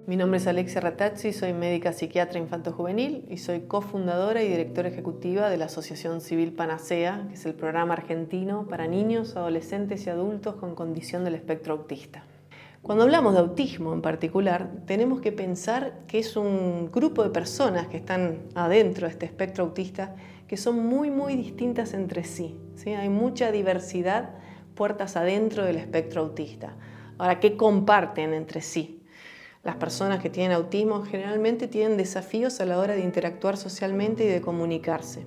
Mi nombre es Alexia Ratazzi, soy médica psiquiatra infanto-juvenil y soy cofundadora y directora ejecutiva de la Asociación Civil Panacea, que es el programa argentino para niños, adolescentes y adultos con condición del espectro autista. Cuando hablamos de autismo en particular, tenemos que pensar que es un grupo de personas que están adentro de este espectro autista que son muy distintas entre sí, ¿sí? Hay mucha diversidad puertas adentro del espectro autista. Ahora, ¿qué comparten entre sí? Las personas que tienen autismo generalmente tienen desafíos a la hora de interactuar socialmente y de comunicarse.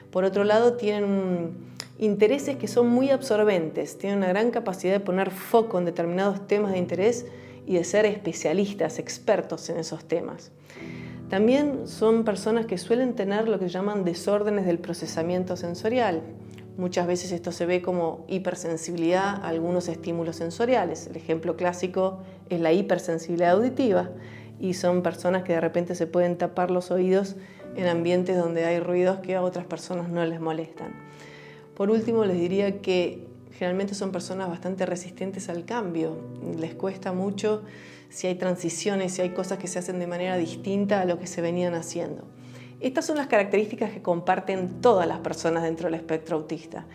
Por otro lado, tienen intereses que son muy absorbentes, tienen una gran capacidad de poner foco en determinados temas de interés y de ser especialistas, expertos en esos temas. También son personas que suelen tener lo que llaman desórdenes del procesamiento sensorial. Muchas veces esto se ve como hipersensibilidad a algunos estímulos sensoriales. El ejemplo clásico es la hipersensibilidad auditiva y son personas que de repente se pueden tapar los oídos en ambientes donde hay ruidos que a otras personas no les molestan. Por último, les diría que generalmente son personas bastante resistentes al cambio. Les cuesta mucho si hay transiciones, si hay cosas que se hacen de manera distinta a lo que se venían haciendo. Estas son las características que comparten todas las personas dentro del espectro autista.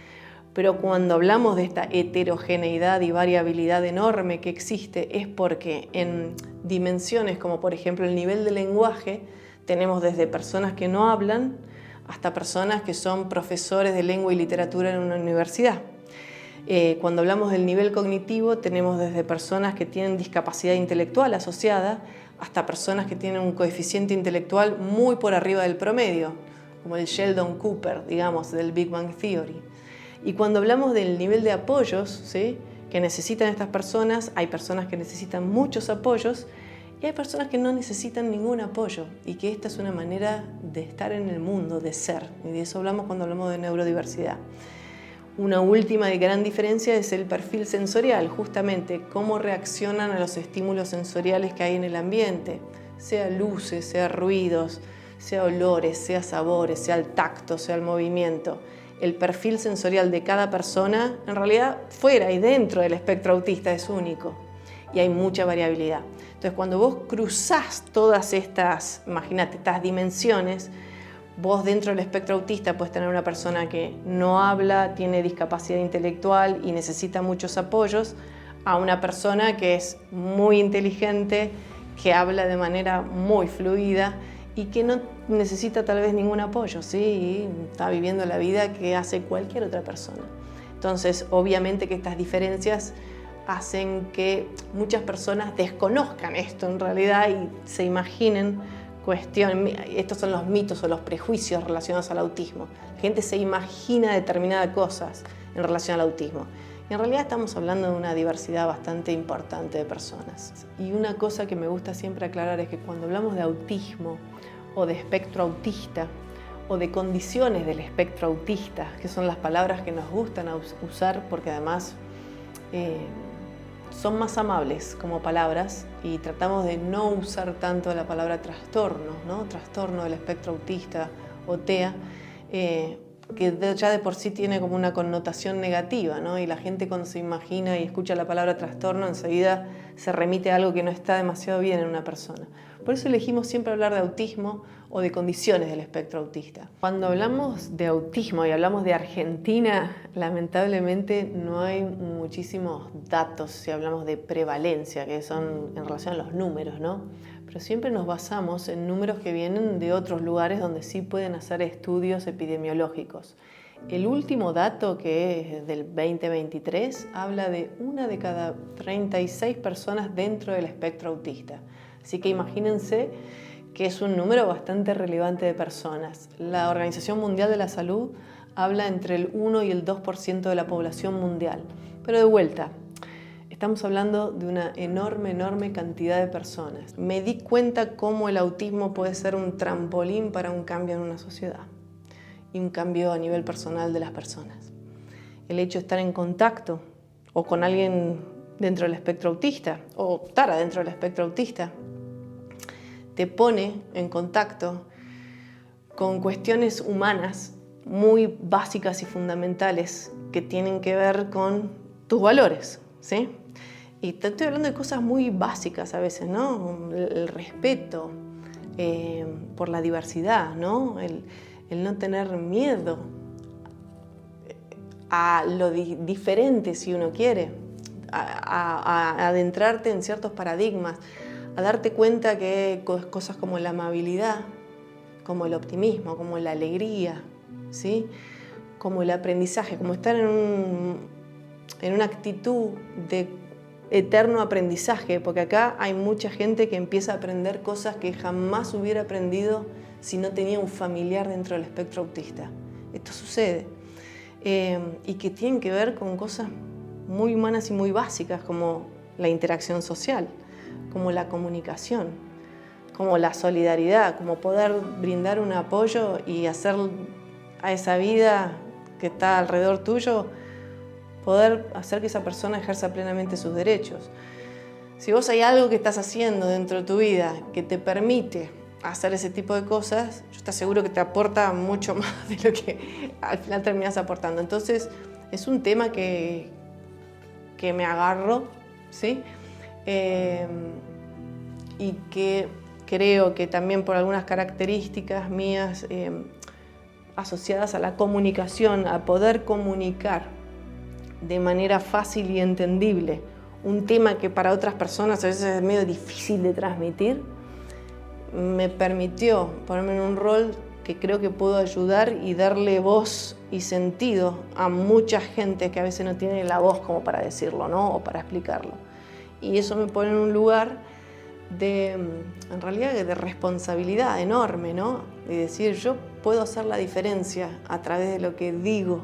Pero cuando hablamos de esta heterogeneidad y variabilidad enorme que existe es porque en dimensiones como por ejemplo el nivel de lenguaje tenemos desde personas que no hablan hasta personas que son profesores de lengua y literatura en una universidad. Cuando hablamos del nivel cognitivo tenemos desde personas que tienen discapacidad intelectual asociada hasta personas que tienen un coeficiente intelectual muy por arriba del promedio, como el Sheldon Cooper, digamos, del Big Bang Theory. Y cuando hablamos del nivel de apoyos, ¿sí?, que necesitan estas personas, hay personas que necesitan muchos apoyos y hay personas que no necesitan ningún apoyo y que esta es una manera de estar en el mundo, de ser. Y de eso hablamos cuando hablamos de neurodiversidad. Una última y gran diferencia es el perfil sensorial, justamente cómo reaccionan a los estímulos sensoriales que hay en el ambiente, sea luces, sea ruidos, sea olores, sea sabores, sea el tacto, sea el movimiento. El perfil sensorial de cada persona, en realidad fuera y dentro del espectro autista es único y hay mucha variabilidad. Entonces cuando vos cruzás todas estas, imagínate, estas dimensiones, vos dentro del espectro autista puedes tener una persona que no habla, tiene discapacidad intelectual y necesita muchos apoyos, a una persona que es muy inteligente, que habla de manera muy fluida y que no necesita tal vez ningún apoyo, ¿sí? Y está viviendo la vida que hace cualquier otra persona. Entonces, obviamente que estas diferencias hacen que muchas personas desconozcan esto en realidad y se imaginen estos son los mitos o los prejuicios relacionados al autismo. La gente se imagina determinadas cosas en relación al autismo. Y en realidad estamos hablando de una diversidad bastante importante de personas. Y una cosa que me gusta siempre aclarar es que cuando hablamos de autismo o de espectro autista o de condiciones del espectro autista, que son las palabras que nos gustan usar porque además son más amables como palabras y tratamos de no usar tanto la palabra trastorno, ¿no? Trastorno del espectro autista o TEA, que ya de por sí tiene como una connotación negativa, ¿no? Y la gente cuando se imagina y escucha la palabra trastorno enseguida se remite a algo que no está demasiado bien en una persona. Por eso elegimos siempre hablar de autismo o de condiciones del espectro autista. Cuando hablamos de autismo y hablamos de Argentina, lamentablemente no hay muchísimos datos si hablamos de prevalencia, que son en relación a los números, ¿no? Pero siempre nos basamos en números que vienen de otros lugares donde sí pueden hacer estudios epidemiológicos. El último dato, que es del 2023, habla de 1 de cada 36 personas dentro del espectro autista. Así que imagínense que es un número bastante relevante de personas. La Organización Mundial de la Salud habla entre el 1 y el 2% de la población mundial. Pero de vuelta, estamos hablando de una enorme cantidad de personas. Me di cuenta cómo el autismo puede ser un trampolín para un cambio en una sociedad y un cambio a nivel personal de las personas. El hecho de estar en contacto o con alguien dentro del espectro autista o estar adentro del espectro autista te pone en contacto con cuestiones humanas muy básicas y fundamentales que tienen que ver con tus valores, ¿sí? Y te estoy hablando de cosas muy básicas a veces, ¿no? El respeto por la diversidad, ¿no? El no tener miedo a lo diferente si uno quiere, a adentrarte en ciertos paradigmas, a darte cuenta que cosas como la amabilidad, como el optimismo, como la alegría, ¿sí? Como el aprendizaje, como estar en una actitud de eterno aprendizaje, porque acá hay mucha gente que empieza a aprender cosas que jamás hubiera aprendido si no tenía un familiar dentro del espectro autista. Esto sucede. Y que tienen que ver con cosas muy humanas y muy básicas, como la interacción social, como la comunicación, como la solidaridad, como poder brindar un apoyo y hacer a esa vida que está alrededor tuyo, poder hacer que esa persona ejerza plenamente sus derechos. Si vos hay algo que estás haciendo dentro de tu vida que te permite hacer ese tipo de cosas, yo te aseguro que te aporta mucho más de lo que al final terminás aportando. Entonces, es un tema que me agarro, ¿sí? Y que creo que también por algunas características mías asociadas a la comunicación, a poder comunicar de manera fácil y entendible un tema que para otras personas a veces es medio difícil de transmitir, me permitió ponerme en un rol que creo que puedo ayudar y darle voz y sentido a mucha gente que a veces no tiene la voz como para decirlo, ¿no? O para explicarlo. Y eso me pone en un lugar en realidad de responsabilidad enorme, ¿no? De decir, yo puedo hacer la diferencia a través de lo que digo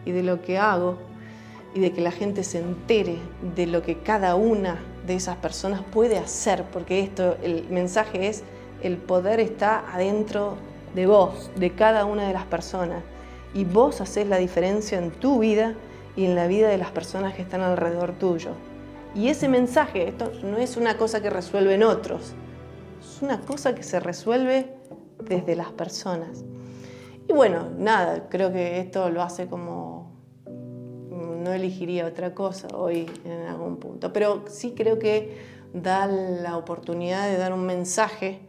y de lo que hago, y de que la gente se entere de lo que cada una de esas personas puede hacer, porque el mensaje es, el poder está adentro de vos, de cada una de las personas, y vos hacés la diferencia en tu vida y en la vida de las personas que están alrededor tuyo. Y ese mensaje, esto no es una cosa que resuelven otros, es una cosa que se resuelve desde las personas. Y bueno, nada, creo que esto lo hace como no elegiría otra cosa hoy en algún punto, pero sí creo que da la oportunidad de dar un mensaje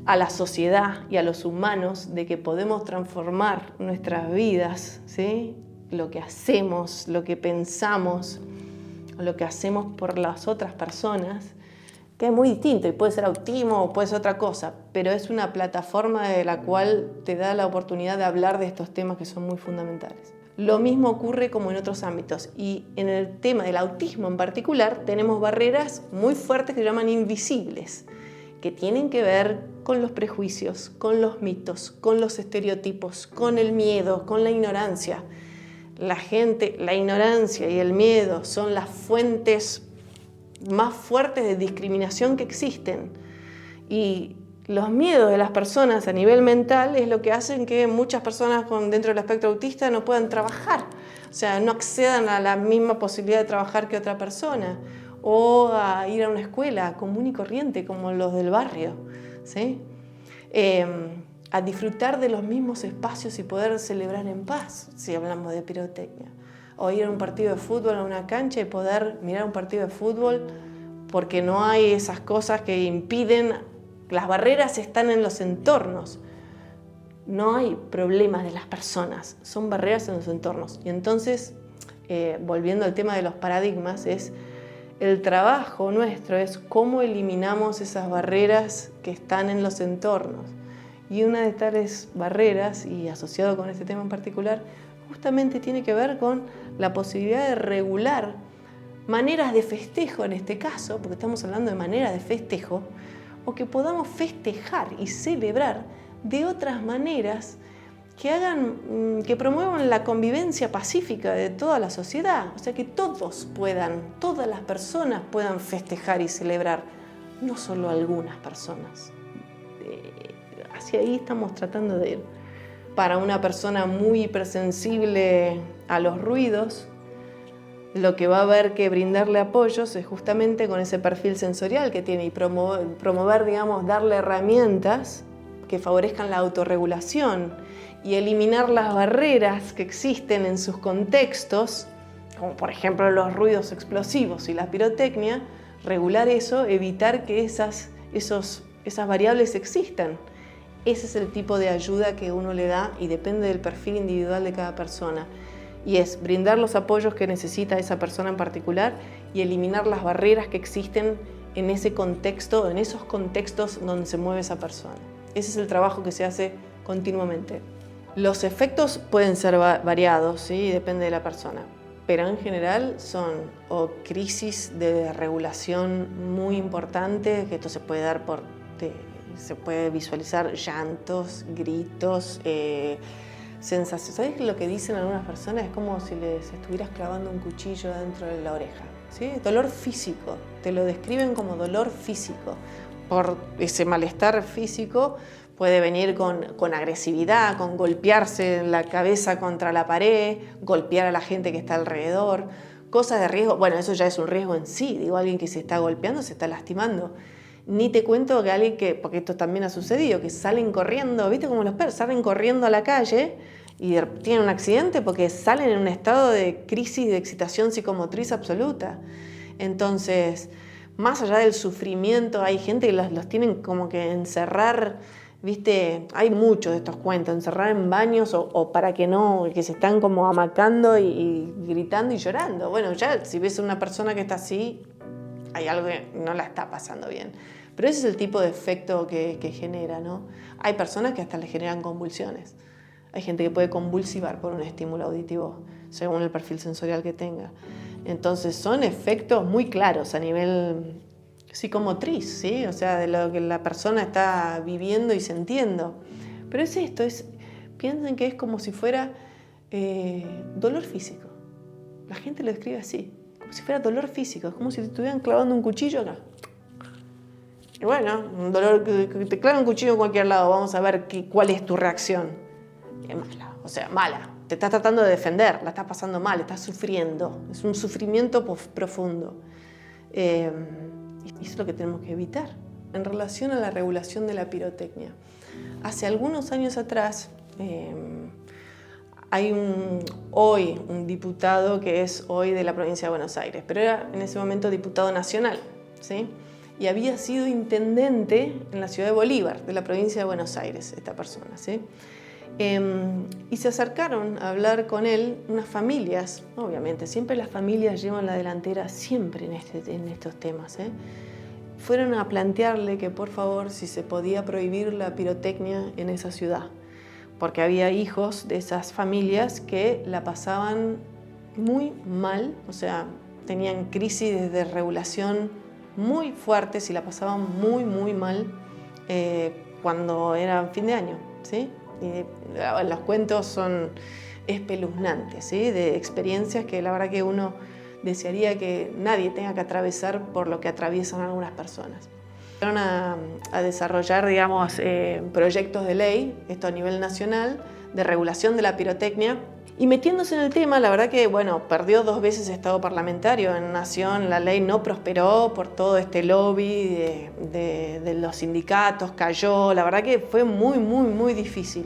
a la sociedad y a los humanos de que podemos transformar nuestras vidas, ¿sí? Lo que hacemos, lo que pensamos, lo que hacemos por las otras personas, que es muy distinto y puede ser autismo o puede ser otra cosa, pero es una plataforma de la cual te da la oportunidad de hablar de estos temas que son muy fundamentales. Lo mismo ocurre como en otros ámbitos, y en el tema del autismo en particular tenemos barreras muy fuertes que se llaman invisibles, que tienen que ver con los prejuicios, con los mitos, con los estereotipos, con el miedo, con la ignorancia. La ignorancia y el miedo son las fuentes más fuertes de discriminación que existen, y los miedos de las personas a nivel mental es lo que hacen que muchas personas dentro del espectro autista no puedan trabajar, o sea, no accedan a la misma posibilidad de trabajar que otra persona, o a ir a una escuela común y corriente como los del barrio, ¿sí? A disfrutar de los mismos espacios y poder celebrar en paz, si hablamos de pirotecnia, o ir a un partido de fútbol a una cancha y poder mirar un partido de fútbol porque no hay esas cosas que impiden. Las barreras están en los entornos, no hay problemas de las personas, son barreras en los entornos. Y entonces, volviendo al tema de los paradigmas, el trabajo nuestro es cómo eliminamos esas barreras que están en los entornos. Y una de tales barreras, y asociado con este tema en particular, justamente tiene que ver con la posibilidad de regular maneras de festejo en este caso, porque estamos hablando de maneras de festejo, o que podamos festejar y celebrar de otras maneras que promuevan la convivencia pacífica de toda la sociedad. O sea, que todas las personas puedan festejar y celebrar, no solo algunas personas. Hacia ahí estamos tratando de ir. Para una persona muy hipersensible a los ruidos, lo que va a haber que brindarle apoyos es justamente con ese perfil sensorial que tiene, y promover, digamos, darle herramientas que favorezcan la autorregulación y eliminar las barreras que existen en sus contextos, como por ejemplo los ruidos explosivos y la pirotecnia, regular eso, evitar que esas variables existan. Ese es el tipo de ayuda que uno le da y depende del perfil individual de cada persona. Y es brindar los apoyos que necesita esa persona en particular y eliminar las barreras que existen en ese contexto, en esos contextos donde se mueve esa persona. Ese es el trabajo que se hace continuamente. Los efectos pueden ser variados, ¿sí? Depende de la persona, pero en general son o crisis de regulación muy importantes, que esto se puede dar se puede visualizar llantos, gritos, sensaciones. ¿Sabes lo que dicen algunas personas? Es como si les estuvieras clavando un cuchillo dentro de la oreja, ¿sí? Dolor físico, te lo describen como dolor físico. Por ese malestar físico puede venir con agresividad, con golpearse en la cabeza contra la pared, golpear a la gente que está alrededor, cosas de riesgo. Bueno, eso ya es un riesgo en sí, digo, alguien que se está golpeando, se está lastimando. Ni te cuento que alguien porque esto también ha sucedido, que salen corriendo, ¿viste? Como los perros, salen corriendo a la calle y tienen un accidente porque salen en un estado de crisis de excitación psicomotriz absoluta. Entonces, más allá del sufrimiento, hay gente que los tienen como que encerrar, ¿viste? Hay muchos de estos cuentos, encerrar en baños o para que no, que se están como amacando y gritando y llorando. Bueno, ya si ves a una persona que está así, hay algo que no la está pasando bien. Pero ese es el tipo de efecto que genera, ¿no? Hay personas que hasta le generan convulsiones. Hay gente que puede convulsivar por un estímulo auditivo, según el perfil sensorial que tenga. Entonces son efectos muy claros a nivel psicomotriz, ¿sí? O sea, de lo que la persona está viviendo y sintiendo. Pero es esto, piensen que es como si fuera dolor físico. La gente lo describe así. Como si fuera dolor físico, es como si te estuvieran clavando un cuchillo acá. Y bueno, un dolor que te clava un cuchillo en cualquier lado, vamos a ver cuál es tu reacción. Es mala, o sea, mala. Te estás tratando de defender, la estás pasando mal, estás sufriendo. Es un sufrimiento profundo. Y eso es lo que tenemos que evitar. En relación a la regulación de la pirotecnia. Hace algunos años atrás, hay hoy un diputado que es hoy de la provincia de Buenos Aires, pero era en ese momento diputado nacional, ¿sí? Y había sido intendente en la ciudad de Bolívar, de la provincia de Buenos Aires, esta persona, ¿sí? Y se acercaron a hablar con él unas familias, obviamente, siempre las familias llevan la delantera, siempre en estos temas, ¿eh? Fueron a plantearle que por favor si se podía prohibir la pirotecnia en esa ciudad, porque había hijos de esas familias que la pasaban muy mal, o sea, tenían crisis de regulación muy fuertes y la pasaban muy, muy mal cuando era fin de año, ¿sí? Y los cuentos son espeluznantes, ¿sí? De experiencias que la verdad que uno desearía que nadie tenga que atravesar por lo que atraviesan algunas personas. Fueron a desarrollar, digamos, proyectos de ley, esto a nivel nacional, de regulación de la pirotecnia. Y metiéndose en el tema, la verdad que, bueno, perdió 2 veces estado parlamentario en Nación, la ley no prosperó por todo este lobby de los sindicatos, cayó, la verdad que fue muy, muy, muy difícil.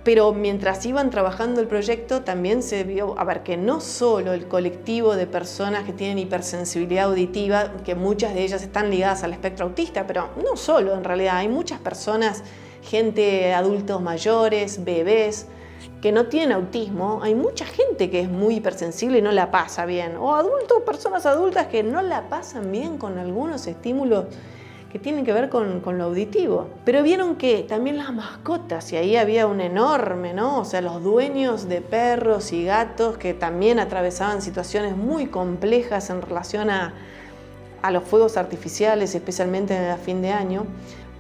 Pero mientras iban trabajando el proyecto, también se vio, que no solo el colectivo de personas que tienen hipersensibilidad auditiva, que muchas de ellas están ligadas al espectro autista, pero no solo en realidad, hay muchas personas, gente, adultos mayores, bebés, que no tienen autismo, hay mucha gente que es muy hipersensible y no la pasa bien, o adultos, personas adultas que no la pasan bien con algunos estímulos que tienen que ver con lo auditivo. Pero vieron que también las mascotas, y ahí había un enorme, ¿no? O sea, los dueños de perros y gatos que también atravesaban situaciones muy complejas en relación a los fuegos artificiales, especialmente a fin de año,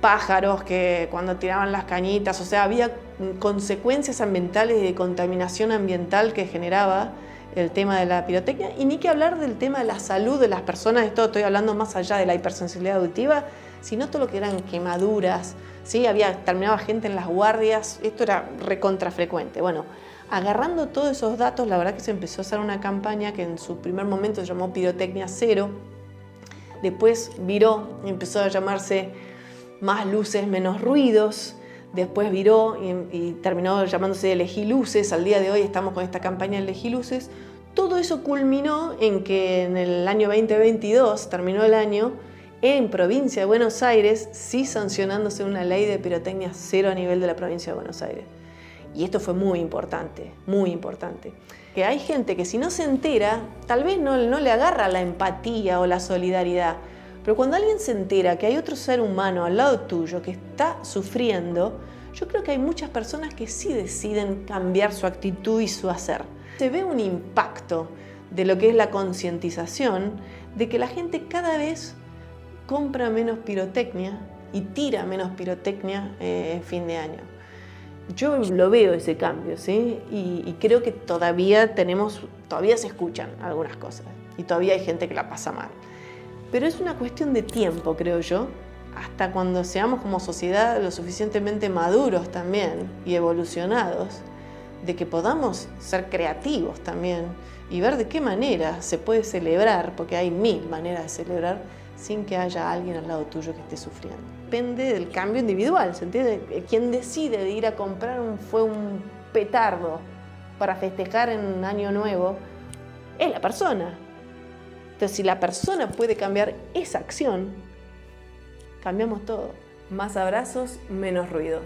pájaros que cuando tiraban las cañitas, o sea, había consecuencias ambientales y de contaminación ambiental que generaba el tema de la pirotecnia, y ni que hablar del tema de la salud de las personas. Esto estoy hablando más allá de la hipersensibilidad auditiva, sino todo lo que eran quemaduras, ¿sí? Terminaba gente en las guardias, esto era recontrafrecuente. Bueno, agarrando todos esos datos, la verdad que se empezó a hacer una campaña que en su primer momento se llamó Pirotecnia Cero, después viró y empezó a llamarse Más Luces, Menos Ruidos, después viró y terminó llamándose Elegí Luces. Al día de hoy estamos con esta campaña Elegí Luces, Todo eso culminó en que en el año 2022, terminó el año, en provincia de Buenos Aires, sí sancionándose una ley de pirotecnia cero a nivel de la provincia de Buenos Aires. Y esto fue muy importante, muy importante. Que hay gente que si no se entera, tal vez no le agarra la empatía o la solidaridad, pero cuando alguien se entera que hay otro ser humano al lado tuyo que está sufriendo, yo creo que hay muchas personas que sí deciden cambiar su actitud y su hacer. Se ve un impacto de lo que es la concientización, de que la gente cada vez compra menos pirotecnia y tira menos pirotecnia en fin de año. Yo lo veo ese cambio, ¿sí? Y creo que todavía se escuchan algunas cosas y todavía hay gente que la pasa mal. Pero es una cuestión de tiempo, creo yo, hasta cuando seamos como sociedad lo suficientemente maduros también y evolucionados, de que podamos ser creativos también y ver de qué manera se puede celebrar, porque hay 1000 maneras de celebrar sin que haya alguien al lado tuyo que esté sufriendo. Depende del cambio individual, ¿se entiende? Quien decide de ir a comprar un petardo para festejar en Año Nuevo es la persona. Entonces, si la persona puede cambiar esa acción, cambiamos todo. Más abrazos, menos ruido.